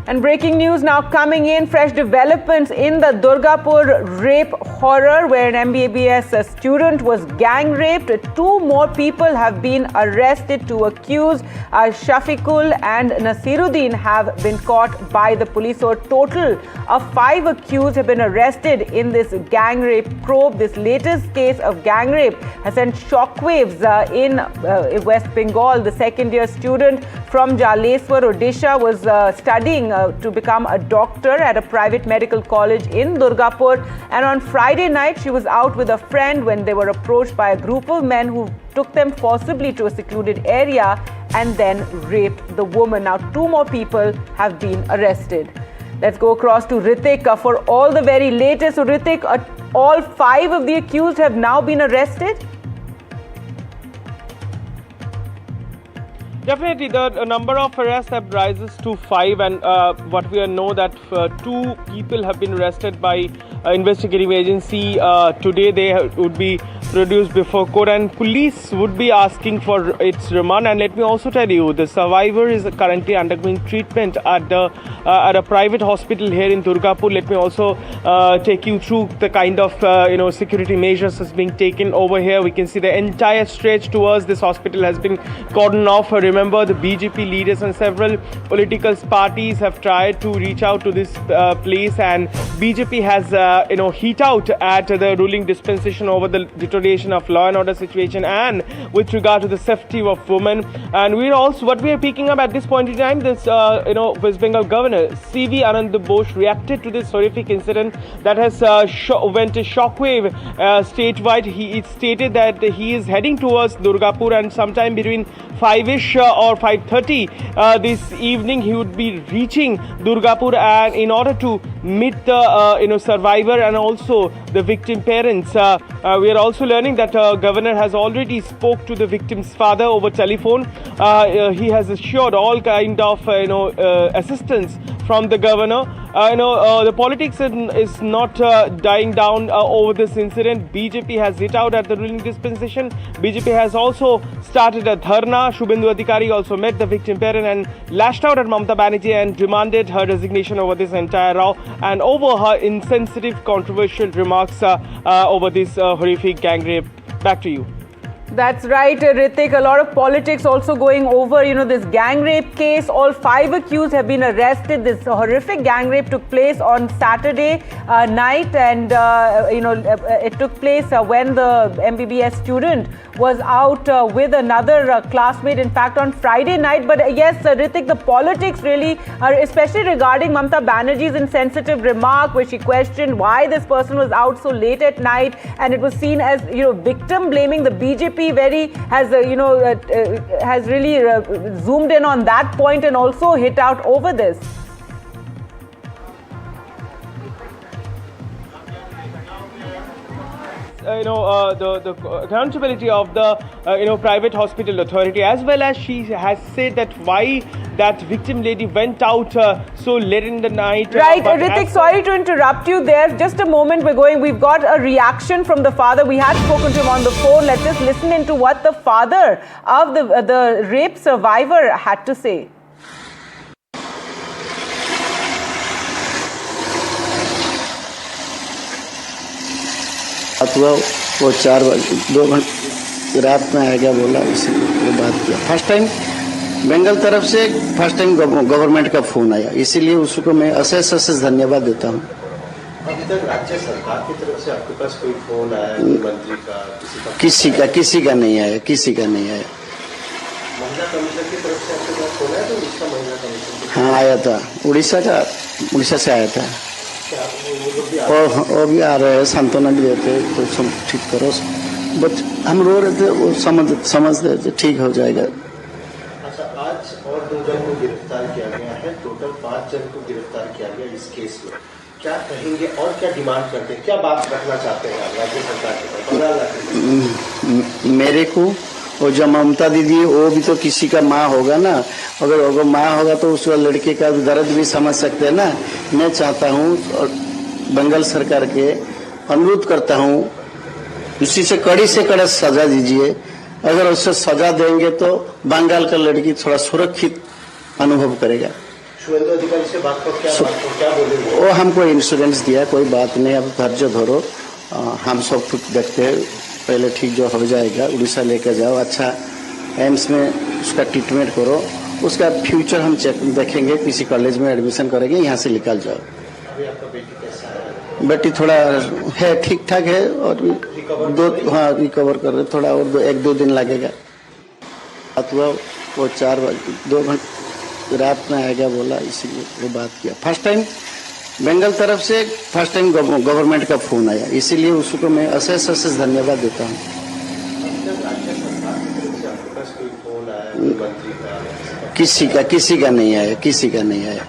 And breaking news now coming in, fresh developments in the Durgapur rape horror where an MBBS student was gang raped. 2 more people have been arrested. 2 accused, Shafiqul and Nasiruddin, have been caught by the police. So a total of 5 accused have been arrested in this gang rape probe. This latest case of gang rape has sent shockwaves in West Bengal. The second-year student from Jaleswar, Odisha, was studying to become a doctor at a private medical college in Durgapur, and on Friday night she was out with a friend when they were approached by a group of men who took them forcibly to a secluded area and then raped the woman. Now 2 more people have been arrested. Let's go across to Ritik for all the very latest. So Ritik, all 5 of the accused have now been arrested? Definitely, the number of arrests have rises to 5, and what we know that 2 people have been arrested by investigative agency. Today they would be produced before court, and police would be asking for its remand. And let me also tell you, the survivor is currently undergoing treatment at a private hospital here in Durgapur. Let me also take you through the kind of security measures that's being taken over here. We can see the entire stretch towards this hospital has been cordoned off. Remember, the BJP leaders and several political parties have tried to reach out to this place, and BJP has hit out at the ruling dispensation over the deterioration of law and order situation and with regard to the safety of women. And what we are picking up at this point in time, this West Bengal Governor C.V. Anand Bose reacted to this horrific incident that has went a shockwave statewide. He stated that he is heading towards Durgapur, and sometime between 5ish or 5:30 this evening he would be reaching Durgapur, and in order to meet the survivor and also the victim parents. We are also learning that governor has already spoke to the victim's father over telephone. He has assured all kind of assistance from the governor. The politics is not dying down over this incident. BJP has hit out at the ruling dispensation. BJP has also started a dharna. Shubhendu Adhikari also met the victim parent and lashed out at Mamata Banerjee and demanded her resignation over this entire row and over her insensitive, controversial remarks over this horrific gang rape. Back to you. That's right, Ritik. A lot of politics also going over, this gang rape case. All 5 accused have been arrested. This horrific gang rape took place on Saturday night, and it took place when the MBBS student was out with another classmate, in fact, on Friday night. But yes, Ritik, the politics really are, especially regarding Mamata Banerjee's insensitive remark where she questioned why this person was out so late at night, and it was seen as, victim blaming. The BJP has really zoomed in on that point and also hit out over this. The accountability of the private hospital authority, as well as she has said that why that victim lady went out so late in the night. Right, Ritik, sorry to interrupt you there. Just a moment, we've got a reaction from the father. We had spoken to him on the phone. Let's just listen into what the father of the rape survivor had to say. हुआ वो 2 घंटे रात में आ गया, बोला इसी वो बात किया। फर्स्ट टाइम बंगाल तरफ से फर्स्ट टाइम गवर्नमेंट का फोन आया, इसीलिए उसको मैं अशेष धन्यवाद देता हूँ। अभी तक राज्य सरकार की तरफ से आपके पास कोई फोन आया है मंत्री का, किसी का नहीं आया, किसी का नहीं आया। महिला कमीशन की तरफ से आपके पास फोन आया? तो उड़ीसा महिला कमीशन हाँ आया था, उड़ीसा से आया था। वो भी आ रहे हैं, सांत्वना भी देते, तो सब ठीक करो। बट हम रो रहे थे, वो समझ रहे थे ठीक हो जाएगा। अच्छा, आज और 2 जन को गिरफ्तार किया गया है, टोटल 5 जन को गिरफ्तार किया गया इस केस में। क्या कहेंगे और क्या डिमांड करते हैं, क्या बात रखना चाहते हैं राज्य सरकार के पास? मेरे को और जो ममता दीदी, वो भी तो किसी का माँ होगा ना। अगर माँ होगा तो उसका लड़के का दर्द भी समझ सकते हैं ना। मैं चाहता हूँ और बंगाल सरकार के अनुरोध करता हूँ, उसी से कड़ी सजा दीजिए। अगर उससे सजा देंगे तो बंगाल का लड़की थोड़ा सुरक्षित अनुभव करेगा। शुभेंदु अधिकारी से बात को क्या बोलेंगे? वो हमको इंश्योरेंस दिया, कोई बात नहीं, अब धैर्य धरो, हम सब कुछ देखते हैं, पहले ठीक जो हो जाएगा उड़ीसा लेकर जाओ, अच्छा एम्स में उसका ट्रीटमेंट करो, उसका फ्यूचर हम देखेंगे, किसी कॉलेज में एडमिशन करेंगे, यहाँ से निकल जाओ। अभी आपका बेटी कैसा है? बेटी थोड़ा है, ठीक ठाक है, और रिकवर कर रहे, थोड़ा और 1-2 दिन लगेगा। बात हुआ वो 4 बजे 2 घंटे रात में आएगा बोला, इसीलिए वो बात किया। फर्स्ट टाइम बंगाल तरफ से फर्स्ट टाइम गवर्नमेंट का फोन आया, इसीलिए उसको मैं अशेष धन्यवाद देता हूँ। फोन आया मंत्री का? किसी का नहीं आया, किसी का नहीं आया।